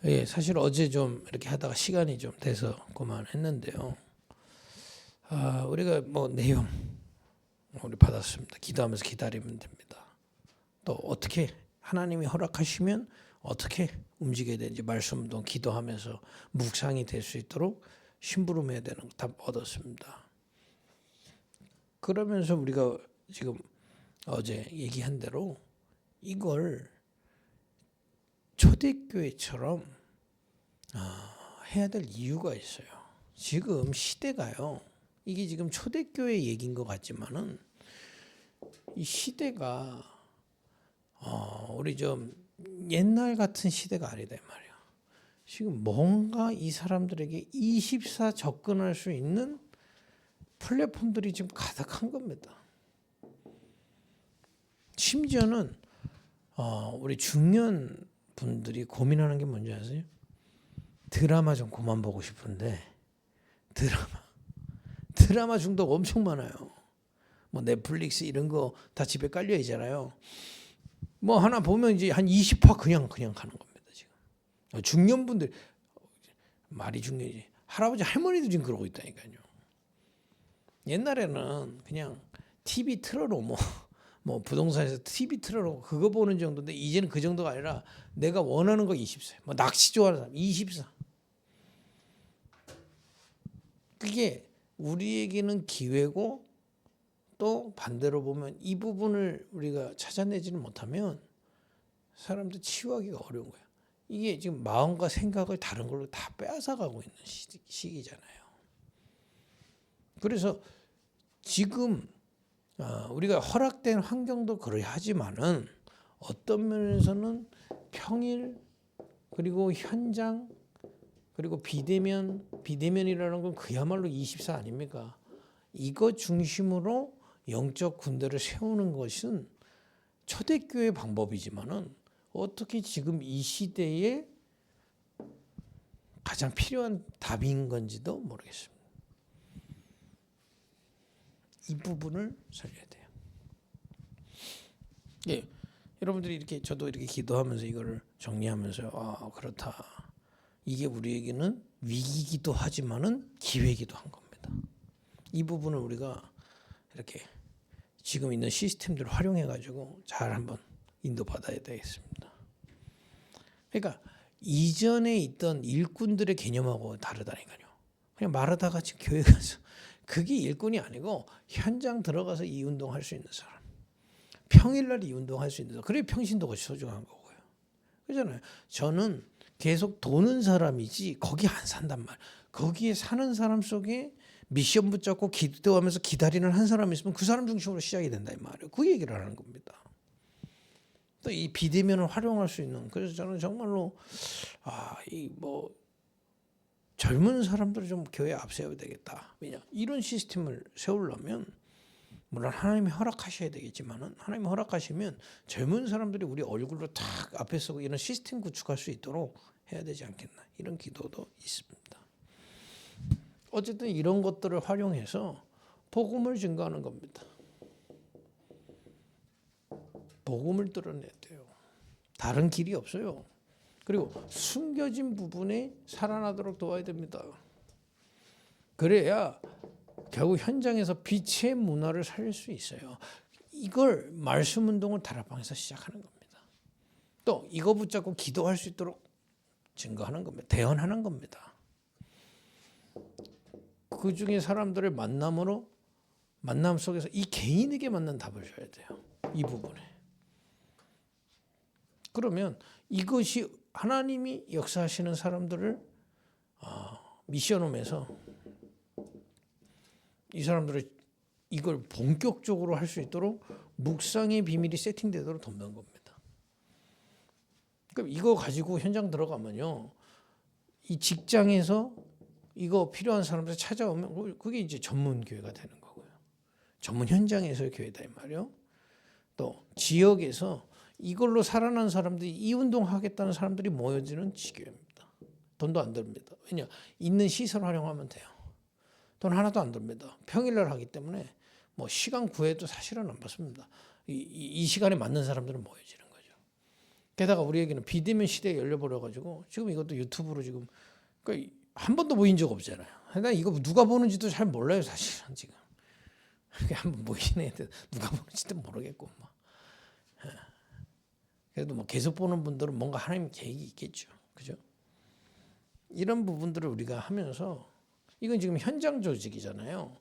예, 사실 어제 좀 이렇게 하다가 시간이 좀 돼서 그만했는데요. 우리가 뭐 내용 우리 받았습니다. 기도하면서 기다리면 됩니다. 또 어떻게 하나님이 허락하시면 어떻게 움직여야 되는지 말씀도 기도하면서 묵상이 될 수 있도록 심부름해야 되는 거 다 얻었습니다. 그러면서 우리가 지금 어제 얘기한 대로 이걸 초대교회처럼 해야 될 이유가 있어요. 지금 시대가요. 이게 지금 초대교회 얘기인 것 같지만은 이 시대가 우리 좀 옛날 같은 시대가 아니다 이 말이야. 지금 뭔가 이 사람들에게 24 접근할 수 있는 플랫폼들이 지금 가득한 겁니다. 심지어는 우리 중년 분들이 고민하는 게 뭔지 아세요? 드라마 좀 그만 보고 싶은데 드라마 중독 엄청 많아요. 뭐 넷플릭스 이런 거 다 집에 깔려 있잖아요. 뭐 하나 보면 이제 한 20화 그냥 가는 겁니다. 지금 중년분들 말이 중요하지. 할아버지 할머니도 지금 그러고 있다니까요. 옛날에는 그냥 TV 틀어놓고 뭐 부동산에서 TV 틀어놓고 그거 보는 정도인데 이제는 그 정도가 아니라 내가 원하는 거 24. 뭐 낚시 좋아하는 사람 24. 그게 우리에게는 기회고 또 반대로 보면 이 부분을 우리가 찾아내지는 못하면 사람들 치유하기가 어려운 거예요. 이게 지금 마음과 생각을 다른 걸로 다 빼앗아가고 있는 시기잖아요. 그래서 지금 우리가 허락된 환경도 그러야 하지만은 어떤 면에서는 평일 그리고 현장 그리고 비대면이라는 건 그야말로 24 아닙니까? 이거 중심으로 영적 군대를 세우는 것은 초대교회 방법이지만은 어떻게 지금 이 시대에 가장 필요한 답인 건지도 모르겠습니다. 이 부분을 살려야 돼요. 예, 여러분들이 이렇게 저도 이렇게 기도하면서 이거를 정리하면서 그렇다. 이게 우리에게는 위기기도 하지만은 기회이기도 한 겁니다. 이 부분을 우리가 이렇게 지금 있는 시스템들을 활용해 가지고 잘 한번 인도받아야 되겠습니다. 그러니까 이전에 있던 일꾼들의 개념하고 다르다니까요. 그냥 말하다가 지금 교회 가서 그게 일꾼이 아니고 현장 들어가서 이 운동할 수 있는 사람. 평일날 이 운동할 수 있는 사람. 그래 평신도가 소중한 거고요. 그렇잖아요. 저는 계속 도는 사람이지 거기 안 산단 말. 거기에 사는 사람 속에 미션 붙잡고 기도하면서 기다리는 한 사람이 있으면 그 사람 중심으로 시작이 된다 이 말이에요. 그 얘기를 하는 겁니다. 또 이 비대면을 활용할 수 있는. 그래서 저는 정말로 이 뭐 젊은 사람들을 좀 교회에 앞세워야 되겠다. 왜냐 이런 시스템을 세우려면 물론 하나님이 허락하셔야 되겠지만은 하나님이 허락하시면 젊은 사람들이 우리 얼굴로 탁 앞에 서고 이런 시스템 구축할 수 있도록 해야 되지 않겠나 이런 기도도 있습니다. 어쨌든 이런 것들을 활용해서 복음을 증거하는 겁니다. 복음을 드러내야 돼요. 다른 길이 없어요. 그리고 숨겨진 부분에 살아나도록 도와야 됩니다. 그래야 결국 현장에서 빛의 문화를 살릴 수 있어요. 이걸 말씀 운동을 다락방에서 시작하는 겁니다. 또 이거 붙잡고 기도할 수 있도록 증거하는 겁니다. 대언하는 겁니다. 그 중에 사람들의 만남 속에서 이 개인에게 맞는 답을 줘야 돼요. 이 부분에. 그러면 이것이 하나님이 역사하시는 사람들을 미션홈에서 이 사람들을 이걸 본격적으로 할 수 있도록 묵상의 비밀이 세팅되도록 돕는 겁니다. 그럼 이거 가지고 현장 들어가면요. 이 직장에서 이거 필요한 사람들 찾아오면 그게 이제 전문 교회가 되는 거고요. 전문 현장에서의 교회다 이 말이요. 또 지역에서 이걸로 살아난 사람들이 이 운동하겠다는 사람들이 모여지는 지교회입니다. 돈도 안 듭니다. 왜냐 있는 시설 활용하면 돼요. 돈 하나도 안 듭니다. 평일날 하기 때문에 뭐 시간 구해도 사실은 안 받습니다. 이 시간에 맞는 사람들은 모여지는 거죠. 게다가 우리에게는 비대면 시대에 열려버려가지고 지금 이것도 유튜브로 지금 그러니까 한 번도 모인 적 없잖아요. 난 이거 누가 보는지도 잘 몰라요 사실은 지금. 한번 모이네 누가 보는지도 모르겠고 뭐. 그래도 뭐 계속 보는 분들은 뭔가 하나님 계획이 있겠죠, 그죠? 이런 부분들을 우리가 하면서 이건 지금 현장 조직이잖아요.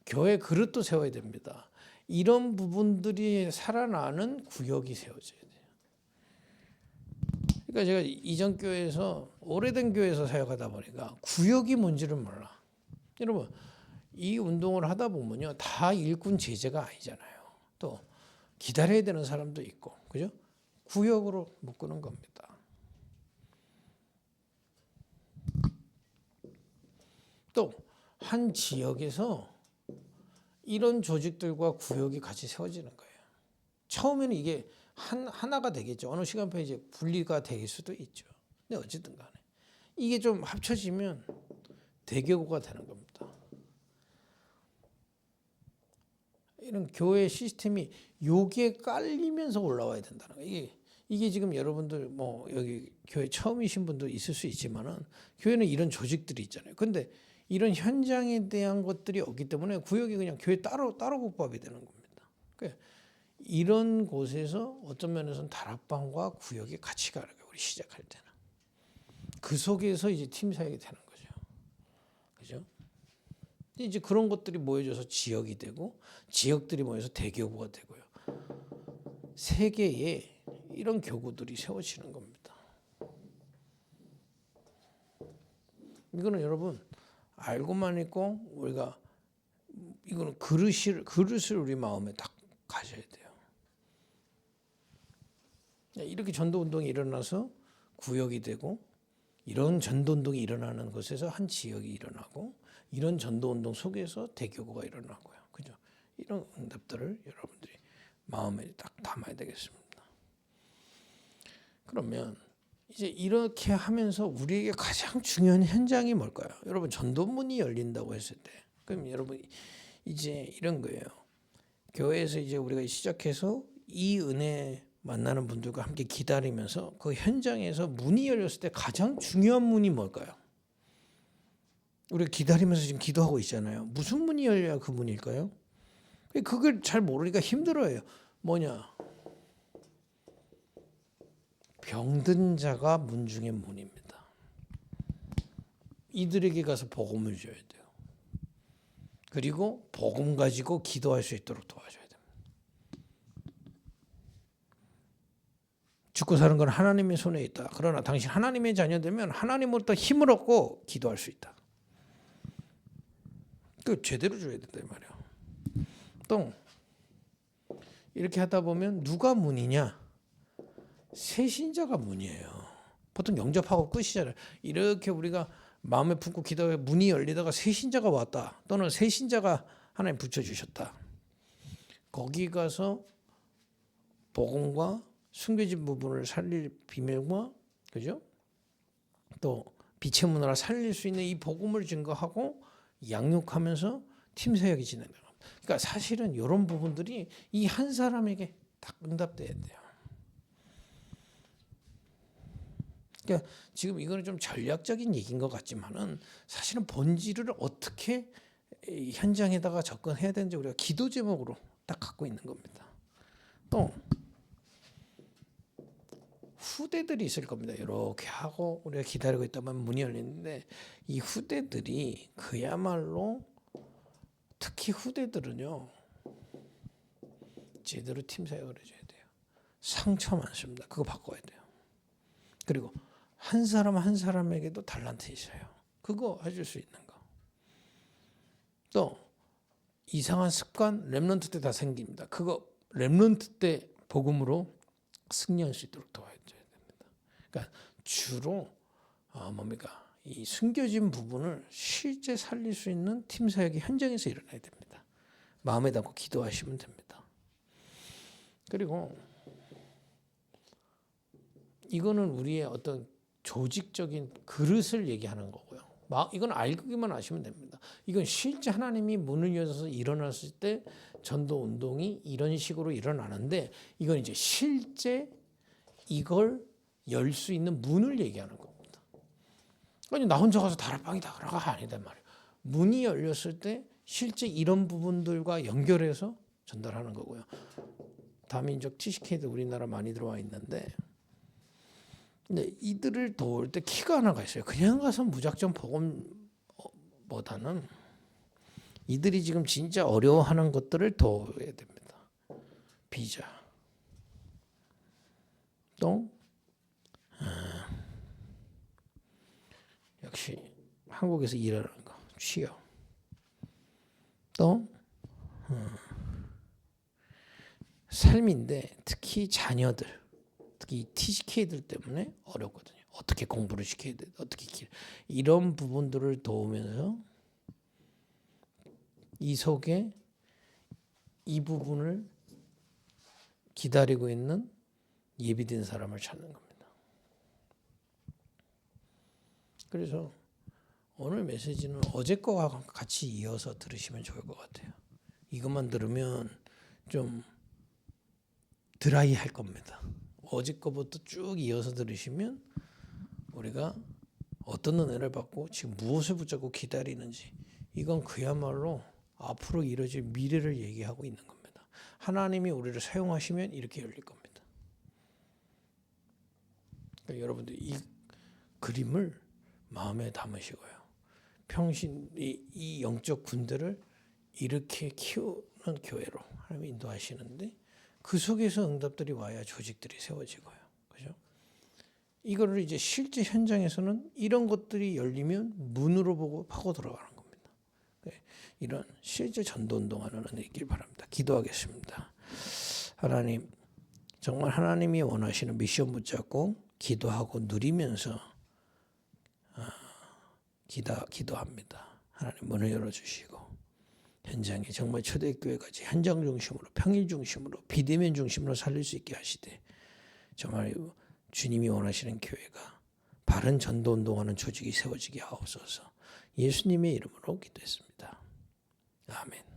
교회 그릇도 세워야 됩니다. 이런 부분들이 살아나는 구역이 세워져야 돼요. 그러니까 제가 이전 교회에서 오래된 교회에서 사역하다 보니까 구역이 뭔지를 몰라. 여러분 이 운동을 하다 보면요 다 일꾼 제자가 아니잖아요. 또 기다려야 되는 사람도 있고, 그죠? 구역으로 묶는 겁니다. 또 한 지역에서 이런 조직들과 구역이 같이 세워지는 거예요. 처음에는 이게 하나가 되겠죠. 어느 시간표에 이제 분리가 될 수도 있죠. 근데 어쨌든 간에 이게 좀 합쳐지면 대교구가 되는 겁니다. 이런 교회 시스템이 요게 깔리면서 올라와야 된다는 거예요. 이게 지금 여러분들 뭐 여기 교회 처음이신 분도 있을 수 있지만은 교회는 이런 조직들이 있잖아요. 근데 이런 현장에 대한 것들이 없기 때문에 구역이 그냥 교회 따로 국밥이 되는 겁니다. 그러니까 이런 곳에서 어떤 면에서는 다락방과 구역이 같이 가는 거예요. 우리 시작할 때는 그 속에서 이제 팀 사역이 되는 거죠. 그죠? 이제 그런 것들이 모여져서 지역이 되고 지역들이 모여서 대교구가 되고요. 세계에 이런 교구들이 세워지는 겁니다. 이거는 여러분 알고만 있고 우리가 이거는 그릇을 우리 마음에 딱 가져야 돼요. 이렇게 전도 운동이 일어나서 구역이 되고 이런 전도 운동이 일어나는 곳에서 한 지역이 일어나고 이런 전도 운동 속에서 대교구가 일어나고요. 그죠? 이런 응답들을 여러분들이 마음에 딱 담아야 되겠습니다. 그러면 이제 이렇게 하면서 우리에게 가장 중요한 현장이 뭘까요? 여러분 전도문이 열린다고 했을 때 그럼 여러분 이제 이런 거예요. 교회에서 이제 우리가 시작해서 이 은혜 만나는 분들과 함께 기다리면서 그 현장에서 문이 열렸을 때 가장 중요한 문이 뭘까요? 우리가 기다리면서 지금 기도하고 있잖아요. 무슨 문이 열려야 그 문일까요? 그걸 잘 모르니까 힘들어요. 뭐냐? 병든 자가 문중의 문입니다. 이들에게 가서 복음을 줘야 돼요. 그리고 복음 가지고 기도할 수 있도록 도와줘야 됩니다. 죽고 사는 건 하나님의 손에 있다. 그러나 당신 하나님의 자녀되면 하나님으로부터 힘을 얻고 기도할 수 있다. 그 제대로 줘야 된다 이 말이야. 또 이렇게 하다 보면 누가 문이냐? 새신자가 문이에요. 보통 영접하고 끝이잖아요. 이렇게 우리가 마음에 품고 기도해 문이 열리다가 새신자가 왔다. 또는 새신자가 하나님 붙여주셨다. 거기 가서 복음과 숨겨진 부분을 살릴 비밀과 그죠? 또 빛의 문화를 살릴 수 있는 이 복음을 증거하고 양육하면서 팀 사역이 진행돼요. 그러니까 사실은 이런 부분들이 이 한 사람에게 딱 응답돼야 돼요. 그러니까 지금 이거는 좀 전략적인 얘기인 것 같지만은 사실은 본질을 어떻게 현장에다가 접근해야 되는지 우리가 기도 제목으로 딱 갖고 있는 겁니다. 또 후대들이 있을 겁니다. 이렇게 하고 우리가 기다리고 있다면 문이 열리는데 이 후대들이 그야말로 특히 후대들은요 제대로 팀 사역을 해줘야 돼요. 상처 많습니다. 그거 바꿔야 돼요. 그리고 한 사람 한 사람에게도 달란트 있어요. 그거 해줄 수 있는 거. 또 이상한 습관 렘넌트 때 다 생깁니다. 그거 렘넌트 때 복음으로 승리할 수 있도록 도와줘야 됩니다. 그러니까 주로 뭡니까? 이 숨겨진 부분을 실제 살릴 수 있는 팀 사역이 현장에서 일어나야 됩니다. 마음에 담고 기도하시면 됩니다. 그리고 이거는 우리의 어떤 조직적인 그릇을 얘기하는 거고요. 이건 알기만 하시면 됩니다. 이건 실제 하나님이 문을 열어서 일어났을 때 전도 운동이 이런 식으로 일어나는데 이건 이제 실제 이걸 열 수 있는 문을 얘기하는 겁니다. 아니 나 혼자 가서 다락방이 다가가 아니다 말이에요. 문이 열렸을 때 실제 이런 부분들과 연결해서 전달하는 거고요. 다민족 TCK도 우리나라 많이 들어와 있는데 근데 이들을 도울 때 키가 하나가 있어요. 그냥 가서 무작정 복음보다는 이들이 지금 진짜 어려워하는 것들을 도와야 됩니다. 비자, 또 역시 한국에서 일하는 거, 취업, 또 삶인데 특히 자녀들, 특히 TCK들 때문에 어렵거든요. 어떻게 공부를 시켜야 돼, 어떻게 이런 부분들을 도우면서 이 속에 이 부분을 기다리고 있는 예비된 사람을 찾는 겁니다. 그래서 오늘 메시지는 어제 거와 같이 이어서 들으시면 좋을 것 같아요. 이것만 들으면 좀 드라이할 겁니다. 어제 거부터 쭉 이어서 들으시면 우리가 어떤 은혜를 받고 지금 무엇을 붙잡고 기다리는지 이건 그야말로 앞으로 이루어질 미래를 얘기하고 있는 겁니다. 하나님이 우리를 사용하시면 이렇게 열릴 겁니다. 그러니까 여러분들 이 그림을 마음에 담으시고요. 평신 이 영적 군대를 이렇게 키우는 교회로 하나님이 인도하시는데 그 속에서 응답들이 와야 조직들이 세워지고요. 그죠? 이거를 이제 실제 현장에서는 이런 것들이 열리면 문으로 보고 파고 들어가는 겁니다. 이런 실제 전도 운동하는 은혜 있길 바랍니다. 기도하겠습니다. 하나님, 정말 하나님이 원하시는 미션 붙잡고 기도하고 누리면서 기도합니다. 하나님 문을 열어주시고 현장에 정말 초대교회까지 현장 중심으로 평일 중심으로 비대면 중심으로 살릴 수 있게 하시되 정말 주님이 원하시는 교회가 바른 전도 운동하는 조직이 세워지게 하옵소서. 예수님의 이름으로 기도했습니다. 아멘.